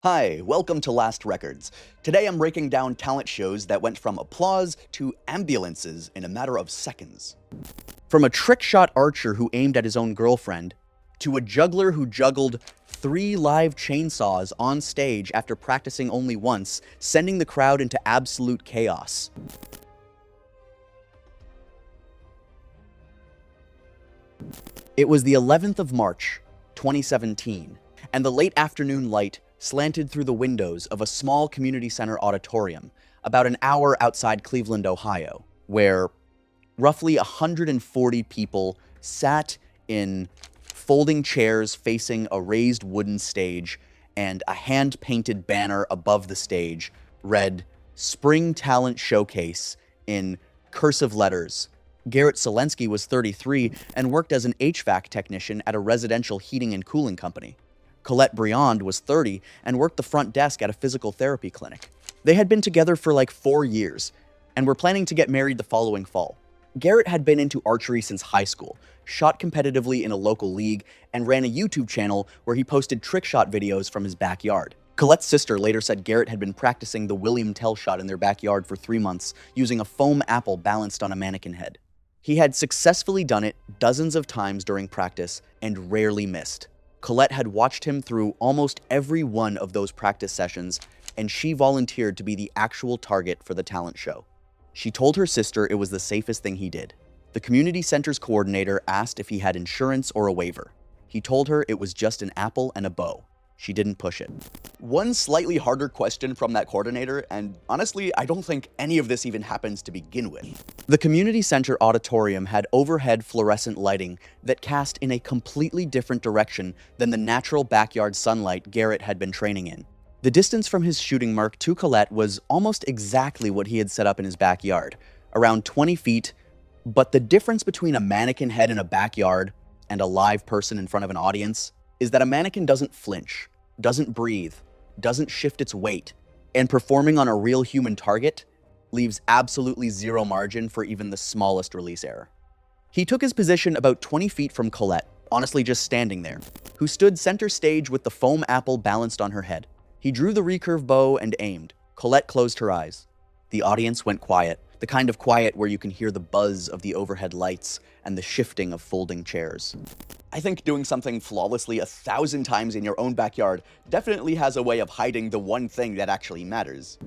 Hi, welcome to Last Records. Today I'm breaking down talent shows that went from applause to ambulances in a matter of seconds. From a trick shot archer who aimed at his own girlfriend, to a juggler who juggled 3 live chainsaws on stage after practicing only once, sending the crowd into absolute chaos. It was the 11th of March, 2017, and the late afternoon light slanted through the windows of a small community center auditorium about an hour outside Cleveland, Ohio, where roughly 140 people sat in folding chairs facing a raised wooden stage, and a hand-painted banner above the stage read "Spring Talent Showcase" in cursive letters. Garrett Selensky was 33 and worked as an HVAC technician at a residential heating and cooling company. Colette Briand was 30 and worked the front desk at a physical therapy clinic. They had been together for like 4 years and were planning to get married the following fall. Garrett had been into archery since high school, shot competitively in a local league, and ran a YouTube channel where he posted trick shot videos from his backyard. Colette's sister later said Garrett had been practicing the William Tell shot in their backyard for 3 months using a foam apple balanced on a mannequin head. He had successfully done it dozens of times during practice and rarely missed. Colette had watched him through almost every one of those practice sessions, and she volunteered to be the actual target for the talent show. She told her sister it was the safest thing he did. The community center's coordinator asked if he had insurance or a waiver. He told her it was just an apple and a bow. She didn't push it. One slightly harder question from that coordinator, and honestly, I don't think any of this even happens to begin with. The community center auditorium had overhead fluorescent lighting that cast in a completely different direction than the natural backyard sunlight Garrett had been training in. The distance from his shooting mark to Colette was almost exactly what he had set up in his backyard, around 20 feet, but the difference between a mannequin head in a backyard and a live person in front of an audience is that a mannequin doesn't flinch, doesn't breathe, doesn't shift its weight, and performing on a real human target leaves absolutely zero margin for even the smallest release error. He took his position about 20 feet from Colette, honestly just standing there, who stood center stage with the foam apple balanced on her head. He drew the recurve bow and aimed. Colette closed her eyes. The audience went quiet, the kind of quiet where you can hear the buzz of the overhead lights and the shifting of folding chairs. I think doing something flawlessly 1,000 times in your own backyard definitely has a way of hiding the one thing that actually matters.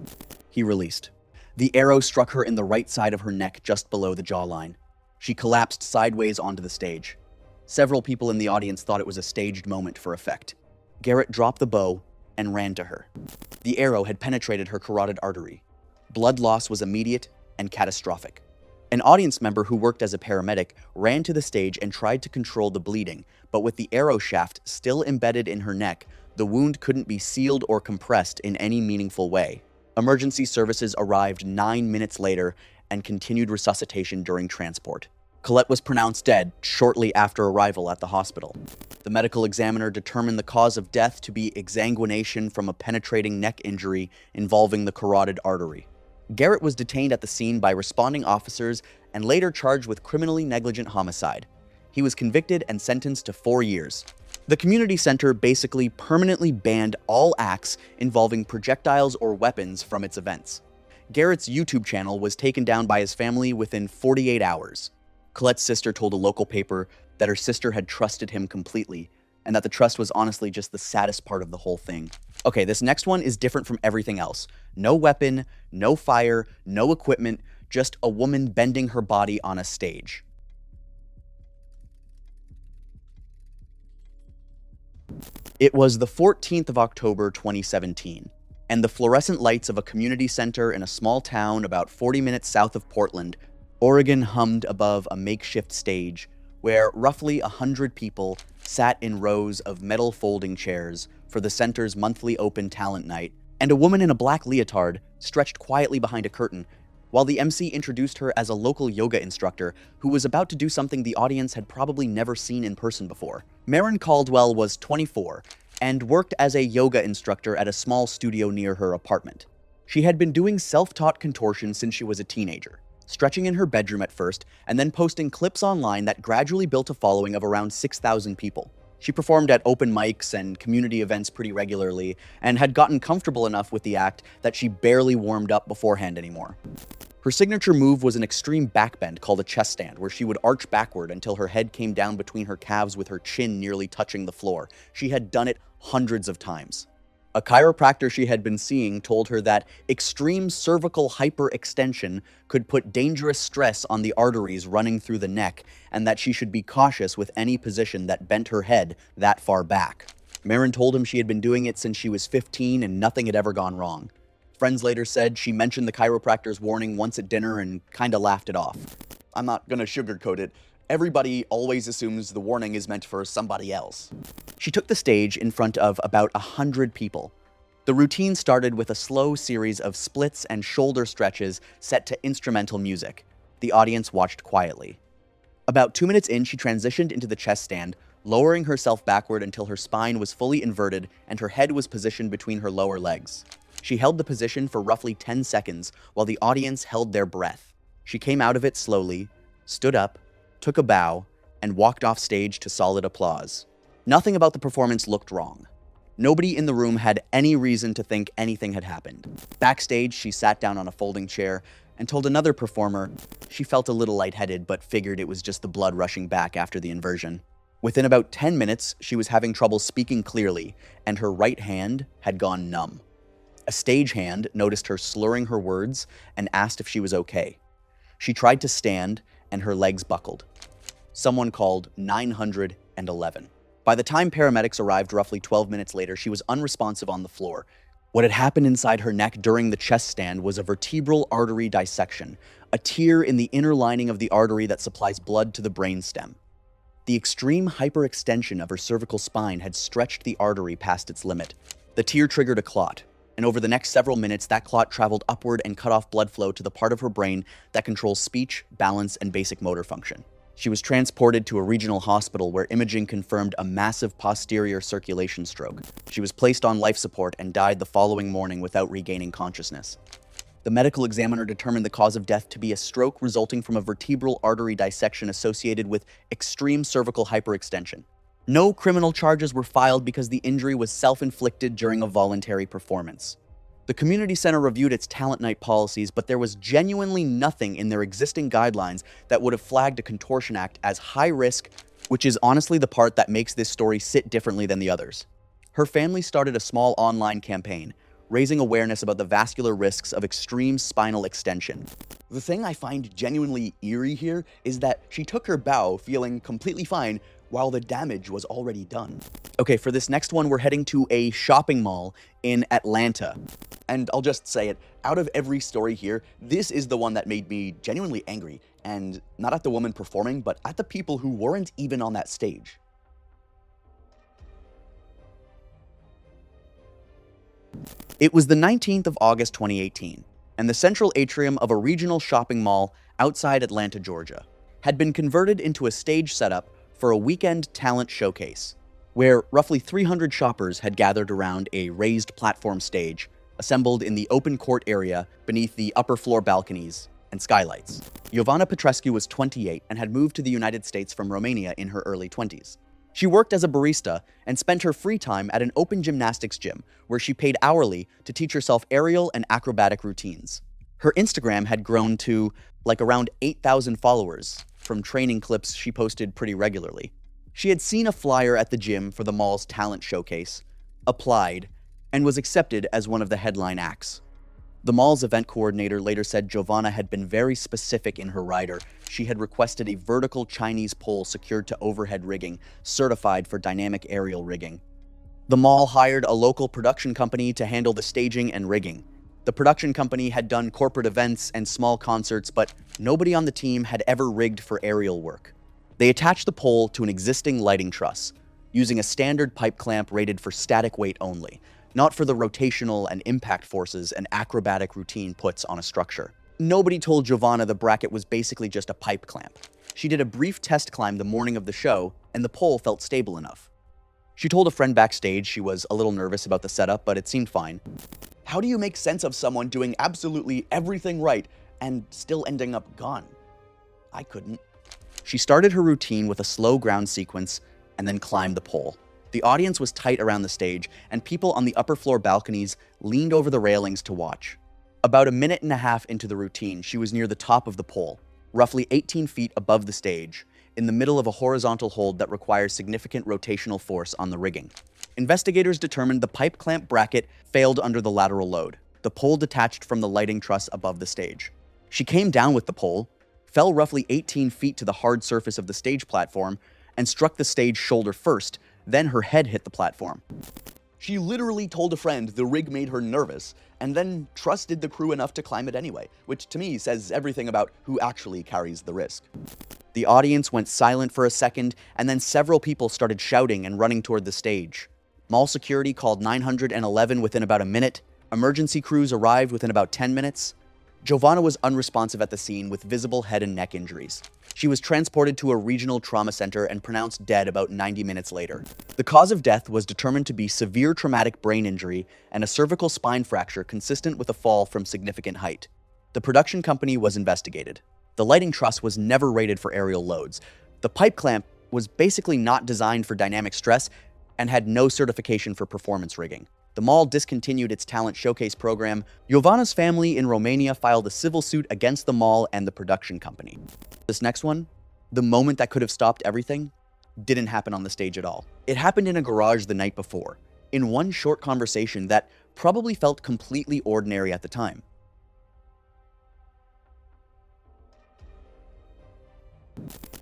He released. The arrow struck her in the right side of her neck just below the jawline. She collapsed sideways onto the stage. Several people in the audience thought it was a staged moment for effect. Garrett dropped the bow and ran to her. The arrow had penetrated her carotid artery. Blood loss was immediate and catastrophic. An audience member who worked as a paramedic ran to the stage and tried to control the bleeding, but with the arrow shaft still embedded in her neck, the wound couldn't be sealed or compressed in any meaningful way. Emergency services arrived 9 minutes later and continued resuscitation during transport. Colette was pronounced dead shortly after arrival at the hospital. The medical examiner determined the cause of death to be exsanguination from a penetrating neck injury involving the carotid artery. Garrett was detained at the scene by responding officers and later charged with criminally negligent homicide. He was convicted and sentenced to 4 years. The community center basically permanently banned all acts involving projectiles or weapons from its events. Garrett's YouTube channel was taken down by his family within 48 hours. Colette's sister told a local paper that her sister had trusted him completely, and that the trust was honestly just the saddest part of the whole thing. Okay, this next one is different from everything else. No weapon, no fire, no equipment, just a woman bending her body on a stage. It was the 14th of October, 2017, and the fluorescent lights of a community center in a small town about 40 minutes south of Portland, Oregon hummed above a makeshift stage where roughly 100 people sat in rows of metal folding chairs for the center's monthly open talent night, and a woman in a black leotard stretched quietly behind a curtain while the MC introduced her as a local yoga instructor who was about to do something the audience had probably never seen in person before. Maren Caldwell was 24 and worked as a yoga instructor at a small studio near her apartment. She had been doing self-taught contortion since she was a teenager, stretching in her bedroom at first and then posting clips online that gradually built a following of around 6,000 people. She performed at open mics and community events pretty regularly, and had gotten comfortable enough with the act that she barely warmed up beforehand anymore. Her signature move was an extreme backbend called a chest stand, where she would arch backward until her head came down between her calves with her chin nearly touching the floor. She had done it hundreds of times. A chiropractor she had been seeing told her that extreme cervical hyperextension could put dangerous stress on the arteries running through the neck, and that she should be cautious with any position that bent her head that far back. Marin told him she had been doing it since she was 15 and nothing had ever gone wrong. Friends later said she mentioned the chiropractor's warning once at dinner and kinda laughed it off. I'm not gonna sugarcoat it. Everybody always assumes the warning is meant for somebody else. She took the stage in front of about 100 people. The routine started with a slow series of splits and shoulder stretches set to instrumental music. The audience watched quietly. About 2 minutes in, she transitioned into the chest stand, lowering herself backward until her spine was fully inverted and her head was positioned between her lower legs. She held the position for roughly 10 seconds while the audience held their breath. She came out of it slowly, stood up, took a bow, and walked off stage to solid applause. Nothing about the performance looked wrong. Nobody in the room had any reason to think anything had happened. Backstage, she sat down on a folding chair and told another performer she felt a little lightheaded but figured it was just the blood rushing back after the inversion. Within about 10 minutes, she was having trouble speaking clearly, and her right hand had gone numb. A stagehand noticed her slurring her words and asked if she was okay. She tried to stand, and her legs buckled. Someone called 911. By the time paramedics arrived roughly 12 minutes later, she was unresponsive on the floor. What had happened inside her neck during the chest stand was a vertebral artery dissection, a tear in the inner lining of the artery that supplies blood to the brainstem. The extreme hyperextension of her cervical spine had stretched the artery past its limit. The tear triggered a clot, and over the next several minutes, that clot traveled upward and cut off blood flow to the part of her brain that controls speech, balance, and basic motor function. She was transported to a regional hospital where imaging confirmed a massive posterior circulation stroke. She was placed on life support and died the following morning without regaining consciousness. The medical examiner determined the cause of death to be a stroke resulting from a vertebral artery dissection associated with extreme cervical hyperextension. No criminal charges were filed because the injury was self-inflicted during a voluntary performance. The community center reviewed its talent night policies, but there was genuinely nothing in their existing guidelines that would have flagged a contortion act as high risk, which is honestly the part that makes this story sit differently than the others. Her family started a small online campaign, raising awareness about the vascular risks of extreme spinal extension. The thing I find genuinely eerie here is that she took her bow feeling completely fine while the damage was already done. Okay, for this next one, we're heading to a shopping mall in Atlanta. And I'll just say it, out of every story here, this is the one that made me genuinely angry, and not at the woman performing, but at the people who weren't even on that stage. It was the 19th of August 2018, and the central atrium of a regional shopping mall outside Atlanta, Georgia, had been converted into a stage setup for a weekend talent showcase, where roughly 300 shoppers had gathered around a raised platform stage, assembled in the open court area beneath the upper floor balconies and skylights. Jovana Petrescu was 28 and had moved to the United States from Romania in her early 20s. She worked as a barista and spent her free time at an open gymnastics gym where she paid hourly to teach herself aerial and acrobatic routines. Her Instagram had grown to around 8,000 followers from training clips she posted pretty regularly. She had seen a flyer at the gym for the mall's talent showcase, applied, and was accepted as one of the headline acts. The mall's event coordinator later said Jovana had been very specific in her rider. She had requested a vertical Chinese pole secured to overhead rigging, certified for dynamic aerial rigging. The mall hired a local production company to handle the staging and rigging. The production company had done corporate events and small concerts, but nobody on the team had ever rigged for aerial work. They attached the pole to an existing lighting truss, using a standard pipe clamp rated for static weight only, not for the rotational and impact forces an acrobatic routine puts on a structure. Nobody told Jovana the bracket was basically just a pipe clamp. She did a brief test climb the morning of the show, and the pole felt stable enough. She told a friend backstage she was a little nervous about the setup, but it seemed fine. How do you make sense of someone doing absolutely everything right and still ending up gone? I couldn't. She started her routine with a slow ground sequence, and then climbed the pole. The audience was tight around the stage, and people on the upper floor balconies leaned over the railings to watch. About a minute and a half into the routine, she was near the top of the pole, roughly 18 feet above the stage, in the middle of a horizontal hold that requires significant rotational force on the rigging. Investigators determined the pipe clamp bracket failed under the lateral load. The pole detached from the lighting truss above the stage. She came down with the pole, fell roughly 18 feet to the hard surface of the stage platform, and struck the stage shoulder first, then her head hit the platform. She literally told a friend the rig made her nervous, and then trusted the crew enough to climb it anyway, which to me says everything about who actually carries the risk. The audience went silent for a second, and then several people started shouting and running toward the stage. Mall security called 911 within about a minute. Emergency crews arrived within about 10 minutes. Giovanna was unresponsive at the scene with visible head and neck injuries. She was transported to a regional trauma center and pronounced dead about 90 minutes later. The cause of death was determined to be severe traumatic brain injury and a cervical spine fracture consistent with a fall from significant height. The production company was investigated. The lighting truss was never rated for aerial loads. The pipe clamp was basically not designed for dynamic stress and had no certification for performance rigging. The mall discontinued its talent showcase program. Giovanna's family in Romania filed a civil suit against the mall and the production company. This next one, the moment that could have stopped everything, didn't happen on the stage at all. It happened in a garage the night before, in one short conversation that probably felt completely ordinary at the time.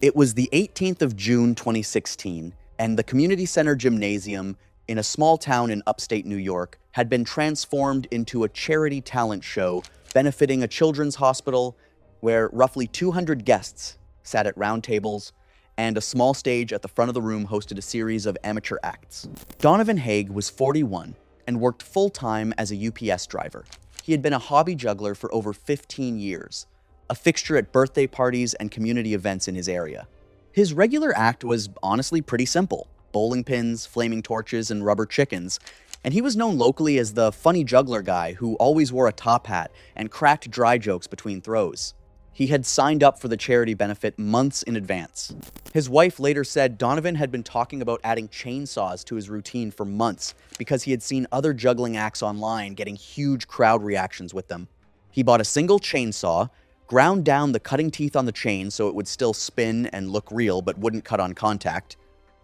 It was the 18th of June 2016, and the community center gymnasium in a small town in upstate New York had been transformed into a charity talent show benefiting a children's hospital where roughly 200 guests sat at round tables, and a small stage at the front of the room hosted a series of amateur acts. Donovan Haig was 41 and worked full-time as a UPS driver. He had been a hobby juggler for over 15 years, a fixture at birthday parties and community events in his area. His regular act was honestly pretty simple: bowling pins, flaming torches, and rubber chickens, and he was known locally as the funny juggler guy who always wore a top hat and cracked dry jokes between throws. He had signed up for the charity benefit months in advance. His wife later said Donovan had been talking about adding chainsaws to his routine for months because he had seen other juggling acts online getting huge crowd reactions with them. He bought a single chainsaw, ground down the cutting teeth on the chain so it would still spin and look real but wouldn't cut on contact,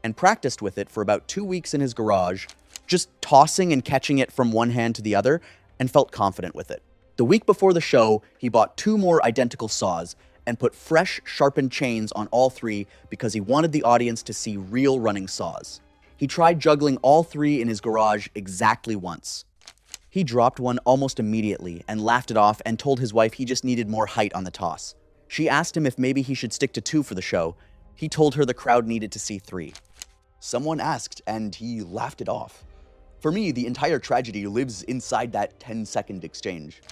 and practiced with it for about 2 weeks in his garage, just tossing and catching it from one hand to the other, and felt confident with it. The week before the show, he bought 2 more identical saws and put fresh, sharpened chains on all 3 because he wanted the audience to see real running saws. He tried juggling all 3 in his garage exactly once. He dropped one almost immediately and laughed it off and told his wife he just needed more height on the toss. She asked him if maybe he should stick to 2 for the show. He told her the crowd needed to see 3. Someone asked, and he laughed it off. For me, the entire tragedy lives inside that 10-second exchange.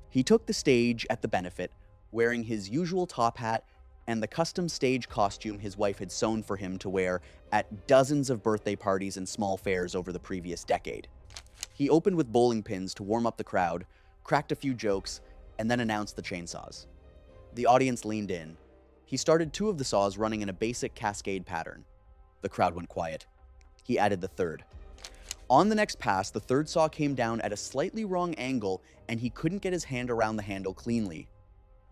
He took the stage at the benefit, wearing his usual top hat and the custom stage costume his wife had sewn for him to wear at dozens of birthday parties and small fairs over the previous decade. He opened with bowling pins to warm up the crowd, cracked a few jokes, and then announced the chainsaws. The audience leaned in. He started 2 of the saws running in a basic cascade pattern. The crowd went quiet. He added the 3rd. On the next pass, the 3rd saw came down at a slightly wrong angle, and he couldn't get his hand around the handle cleanly.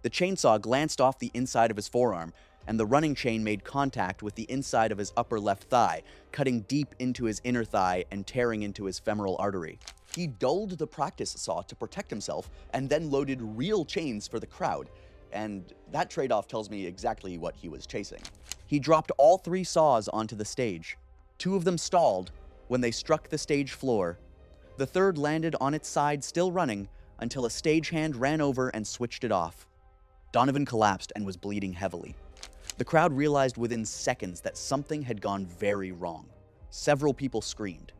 The chainsaw glanced off the inside of his forearm, and the running chain made contact with the inside of his upper left thigh, cutting deep into his inner thigh and tearing into his femoral artery. He dulled the practice saw to protect himself and then loaded real chains for the crowd, and that trade-off tells me exactly what he was chasing. He dropped all 3 saws onto the stage. 2 of them stalled when they struck the stage floor. The 3rd landed on its side still running until a stagehand ran over and switched it off. Donovan collapsed and was bleeding heavily. The crowd realized within seconds that something had gone very wrong. Several people screamed.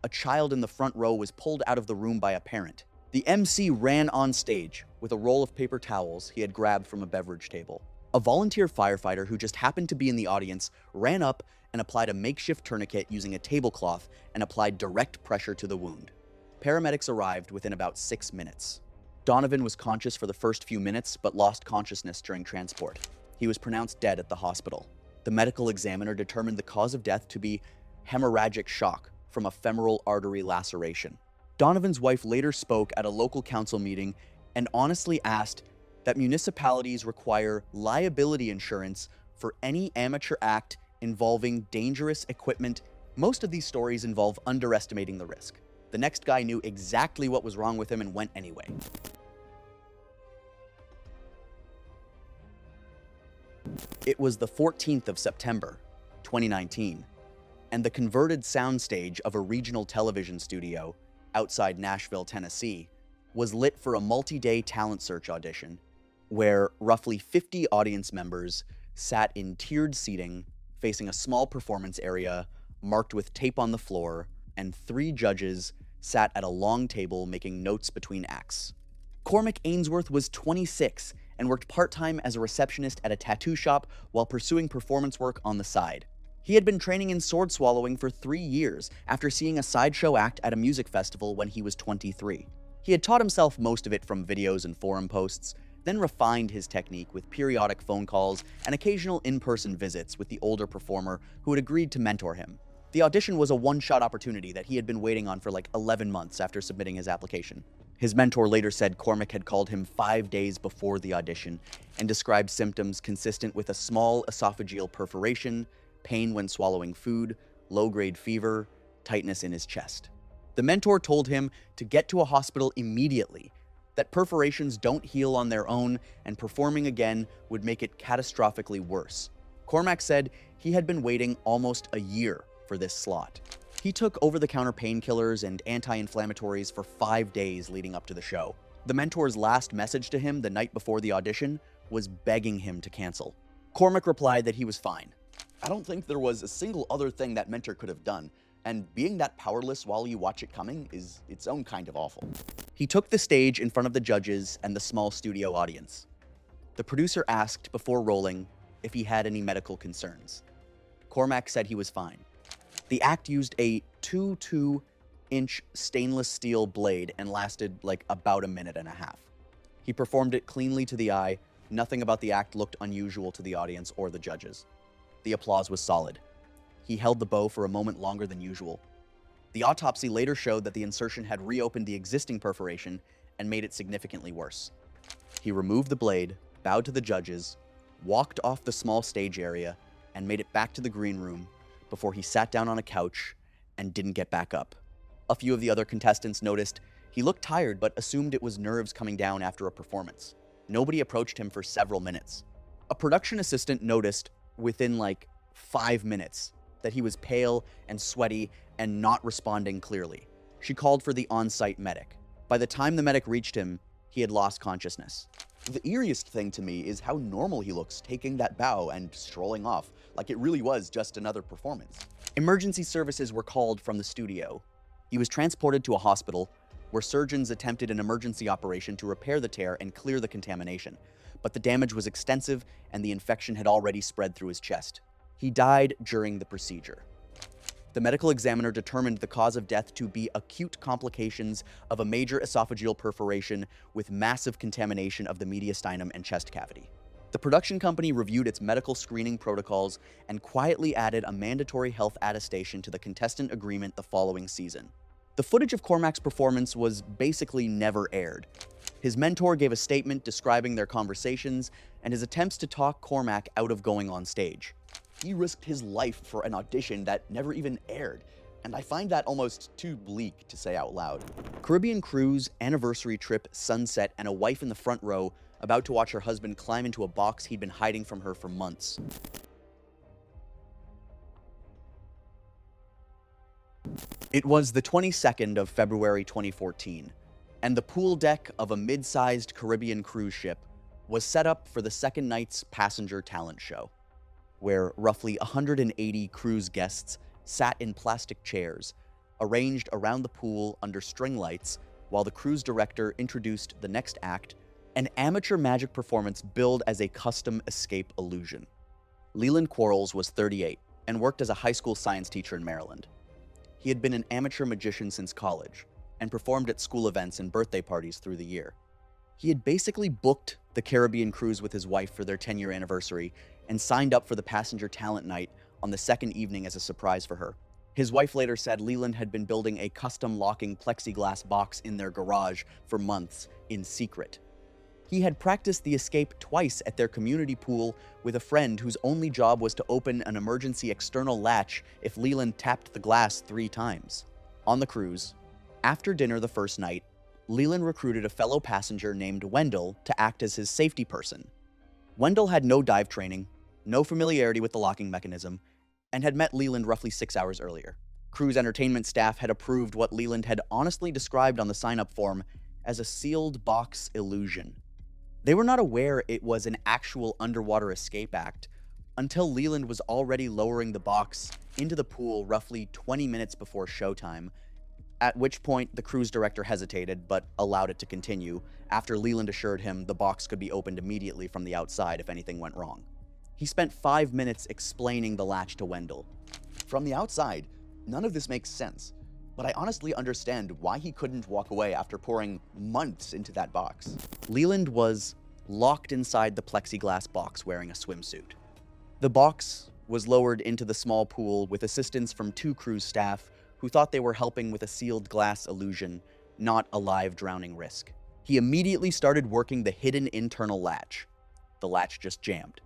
A child in the front row was pulled out of the room by a parent. The MC ran on stage with a roll of paper towels he had grabbed from a beverage table. A volunteer firefighter who just happened to be in the audience ran up and applied a makeshift tourniquet using a tablecloth and applied direct pressure to the wound. Paramedics arrived within about 6 minutes. Donovan was conscious for the first few minutes, but lost consciousness during transport. He was pronounced dead at the hospital. The medical examiner determined the cause of death to be hemorrhagic shock from a femoral artery laceration. Donovan's wife later spoke at a local council meeting and honestly asked that municipalities require liability insurance for any amateur act involving dangerous equipment. Most of these stories involve underestimating the risk. The next guy knew exactly what was wrong with him and went anyway. It was the 14th of September, 2019, and the converted soundstage of a regional television studio outside Nashville, Tennessee, was lit for a multi-day talent search audition where roughly 50 audience members sat in tiered seating facing a small performance area marked with tape on the floor, and 3 judges sat at a long table making notes between acts. Cormac Ainsworth was 26 and worked part-time as a receptionist at a tattoo shop while pursuing performance work on the side. He had been training in sword swallowing for 3 years after seeing a sideshow act at a music festival when he was 23. He had taught himself most of it from videos and forum posts, then refined his technique with periodic phone calls and occasional in-person visits with the older performer who had agreed to mentor him. The audition was a one-shot opportunity that he had been waiting on for like 11 months after submitting his application. His mentor later said Cormac had called him 5 days before the audition and described symptoms consistent with a small esophageal perforation, pain when swallowing food, low-grade fever, tightness in his chest. The mentor told him to get to a hospital immediately, that perforations don't heal on their own, and performing again would make it catastrophically worse. Cormac said he had been waiting almost a year for this slot. He took over-the-counter painkillers and anti-inflammatories for 5 days leading up to the show. The mentor's last message to him the night before the audition was begging him to cancel. Cormac replied that he was fine. I don't think there was a single other thing that mentor could have done, and being that powerless while you watch it coming is its own kind of awful. He took the stage in front of the judges and the small studio audience. The producer asked before rolling if he had any medical concerns. Cormac said he was fine. The act used a 2.2-inch stainless steel blade and lasted like about a minute and a half. He performed it cleanly to the eye. Nothing about the act looked unusual to the audience or the judges. The applause was solid. He held the bow for a moment longer than usual. The autopsy later showed that the insertion had reopened the existing perforation and made it significantly worse. He removed the blade, bowed to the judges, walked off the small stage area, and made it back to the green room before he sat down on a couch and didn't get back up. A few of the other contestants noticed he looked tired but assumed it was nerves coming down after a performance. Nobody approached him for several minutes. A production assistant noticed within like 5 minutes that he was pale and sweaty and not responding clearly. She called for the on-site medic. By the time the medic reached him, he had lost consciousness. The eeriest thing to me is how normal he looks taking that bow and strolling off, like it really was just another performance. Emergency services were called from the studio. He was transported to a hospital where surgeons attempted an emergency operation to repair the tear and clear the contamination, but the damage was extensive and the infection had already spread through his chest. He died during the procedure. The medical examiner determined the cause of death to be acute complications of a major esophageal perforation with massive contamination of the mediastinum and chest cavity. The production company reviewed its medical screening protocols and quietly added a mandatory health attestation to the contestant agreement the following season. The footage of Cormac's performance was basically never aired. His mentor gave a statement describing their conversations and his attempts to talk Cormac out of going on stage. He risked his life for an audition that never even aired, and I find that almost too bleak to say out loud. Caribbean cruise, anniversary trip, sunset, and a wife in the front row about to watch her husband climb into a box he'd been hiding from her for months. It was the 22nd of February 2014, and the pool deck of a mid-sized Caribbean cruise ship was set up for the second night's passenger talent show, where roughly 180 cruise guests sat in plastic chairs, arranged around the pool under string lights, while the cruise director introduced the next act, an amateur magic performance billed as a custom escape illusion. Leland Quarles was 38 and worked as a high school science teacher in Maryland. He had been an amateur magician since college and performed at school events and birthday parties through the year. He had basically booked the Caribbean cruise with his wife for their 10-year anniversary and signed up for the passenger talent night on the second evening as a surprise for her. His wife later said Leland had been building a custom locking plexiglass box in their garage for months in secret. He had practiced the escape twice at their community pool with a friend whose only job was to open an emergency external latch if Leland tapped the glass 3 times. On the cruise, after dinner the first night, Leland recruited a fellow passenger named Wendell to act as his safety person. Wendell had no dive training, no familiarity with the locking mechanism, and had met Leland roughly 6 hours earlier. Cruise entertainment staff had approved what Leland had honestly described on the sign-up form as a sealed box illusion. They were not aware it was an actual underwater escape act until Leland was already lowering the box into the pool roughly 20 minutes before showtime, at which point the cruise director hesitated but allowed it to continue after Leland assured him the box could be opened immediately from the outside if anything went wrong. He spent 5 minutes explaining the latch to Wendell. From the outside, none of this makes sense, but I honestly understand why he couldn't walk away after pouring months into that box. Leland was locked inside the plexiglass box wearing a swimsuit. The box was lowered into the small pool with assistance from 2 cruise staff who thought they were helping with a sealed glass illusion, not a live drowning risk. He immediately started working the hidden internal latch. The latch just jammed.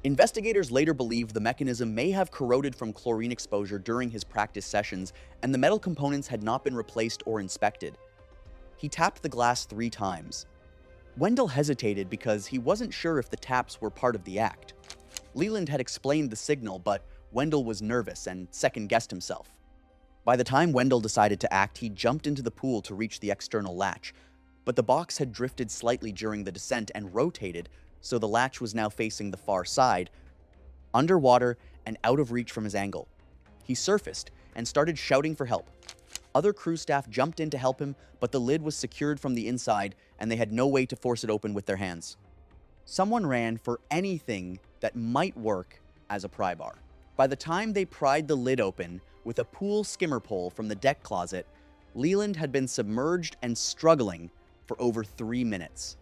Investigators later believed the mechanism may have corroded from chlorine exposure during his practice sessions, and the metal components had not been replaced or inspected. He tapped the glass 3 times. Wendell hesitated because he wasn't sure if the taps were part of the act. Leland had explained the signal, but Wendell was nervous and second-guessed himself. By the time Wendell decided to act, he jumped into the pool to reach the external latch, but the box had drifted slightly during the descent and rotated, so the latch was now facing the far side, underwater and out of reach from his angle. He surfaced and started shouting for help. Other crew staff jumped in to help him, but the lid was secured from the inside and they had no way to force it open with their hands. Someone ran for anything that might work as a pry bar. By the time they pried the lid open with a pool skimmer pole from the deck closet, Leland had been submerged and struggling for over 3 minutes.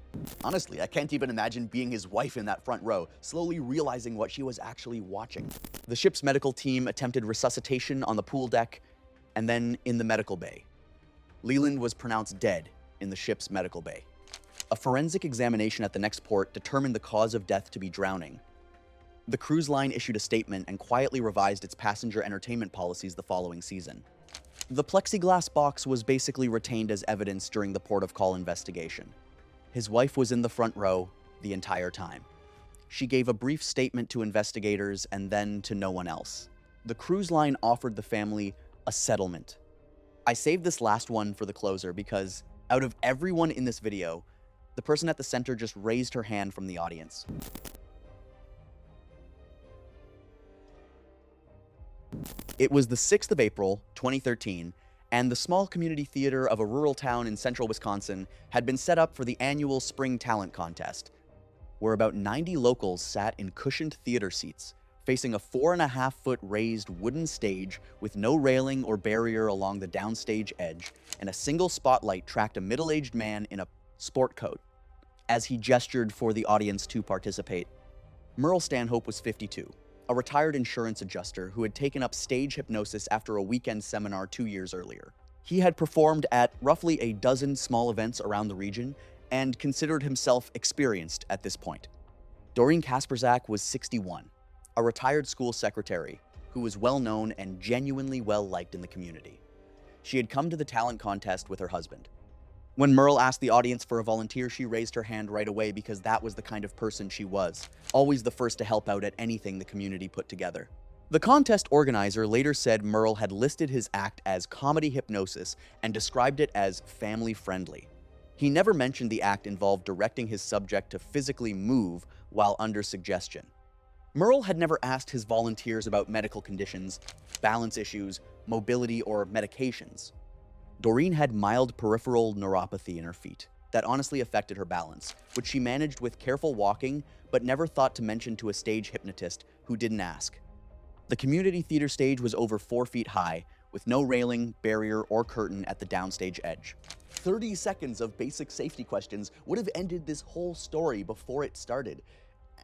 Honestly, I can't even imagine being his wife in that front row, slowly realizing what she was actually watching. The ship's medical team attempted resuscitation on the pool deck and then in the medical bay. Leland was pronounced dead in the ship's medical bay. A forensic examination at the next port determined the cause of death to be drowning. The cruise line issued a statement and quietly revised its passenger entertainment policies the following season. The plexiglass box was basically retained as evidence during the port of call investigation. His wife was in the front row the entire time. She gave a brief statement to investigators and then to no one else. The cruise line offered the family a settlement. I saved this last one for the closer because out of everyone in this video, the person at the center just raised her hand from the audience. It was the 6th of April, 2013, and the small community theater of a rural town in central Wisconsin had been set up for the annual Spring Talent Contest, where about 90 locals sat in cushioned theater seats, facing a 4.5-foot raised wooden stage with no railing or barrier along the downstage edge, and a single spotlight tracked a middle-aged man in a sport coat as he gestured for the audience to participate. Merle Stanhope was 52. A retired insurance adjuster who had taken up stage hypnosis after a weekend seminar 2 years earlier. He had performed at roughly a dozen small events around the region and considered himself experienced at this point. Doreen Kasperzak was 61, a retired school secretary who was well known and genuinely well liked in the community. She had come to the talent contest with her husband. When Merle asked the audience for a volunteer, she raised her hand right away because that was the kind of person she was, always the first to help out at anything the community put together. The contest organizer later said Merle had listed his act as comedy hypnosis and described it as family-friendly. He never mentioned the act involved directing his subject to physically move while under suggestion. Merle had never asked his volunteers about medical conditions, balance issues, mobility, or medications. Doreen had mild peripheral neuropathy in her feet that honestly affected her balance, which she managed with careful walking, but never thought to mention to a stage hypnotist who didn't ask. The community theater stage was over 4 feet high, with no railing, barrier, or curtain at the downstage edge. 30 seconds of basic safety questions would have ended this whole story before it started.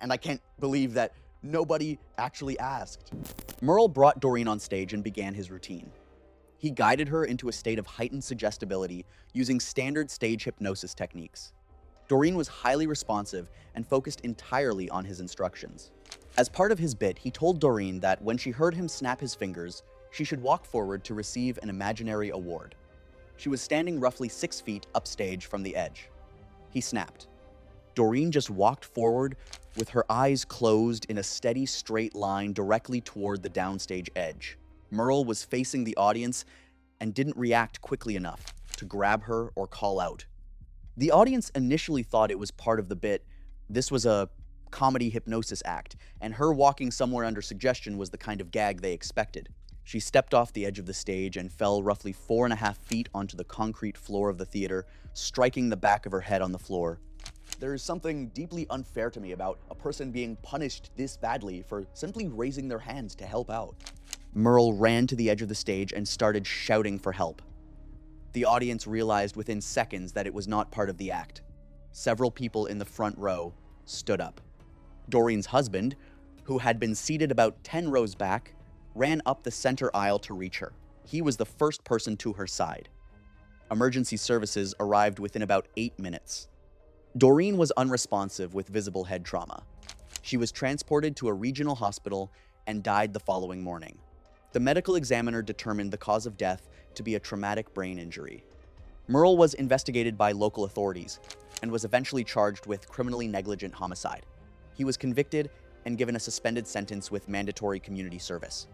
And I can't believe that Nobody actually asked. Merle brought Doreen on stage and began his routine. He guided her into a state of heightened suggestibility using standard stage hypnosis techniques. Doreen was highly responsive and focused entirely on his instructions. As part of his bit, he told Doreen that when she heard him snap his fingers, she should walk forward to receive an imaginary award. She was standing roughly 6 feet upstage from the edge. He snapped. Doreen just walked forward with her eyes closed in a steady straight line directly toward the downstage edge. Merle was facing the audience and didn't react quickly enough to grab her or call out. The audience initially thought it was part of the bit. This was a comedy hypnosis act, and her walking somewhere under suggestion was the kind of gag they expected. She stepped off the edge of the stage and fell roughly 4.5 feet onto the concrete floor of the theater, striking the back of her head on the floor. There is something deeply unfair to me about a person being punished this badly for simply raising their hands to help out. Merle ran to the edge of the stage and started shouting for help. The audience realized within seconds that it was not part of the act. Several people in the front row stood up. Doreen's husband, who had been seated about 10 rows back, ran up the center aisle to reach her. He was the first person to her side. Emergency services arrived within about 8 minutes. Doreen was unresponsive with visible head trauma. She was transported to a regional hospital and died the following morning. The medical examiner determined the cause of death to be a traumatic brain injury. Merle was investigated by local authorities and was eventually charged with criminally negligent homicide. He was convicted and given a suspended sentence with mandatory community service.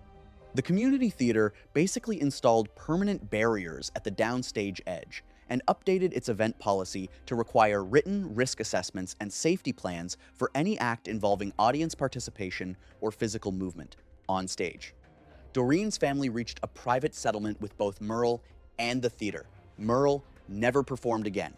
The community theater basically installed permanent barriers at the downstage edge and updated its event policy to require written risk assessments and safety plans for any act involving audience participation or physical movement on stage. Doreen's family reached a private settlement with both Merle and the theater. Merle never performed again.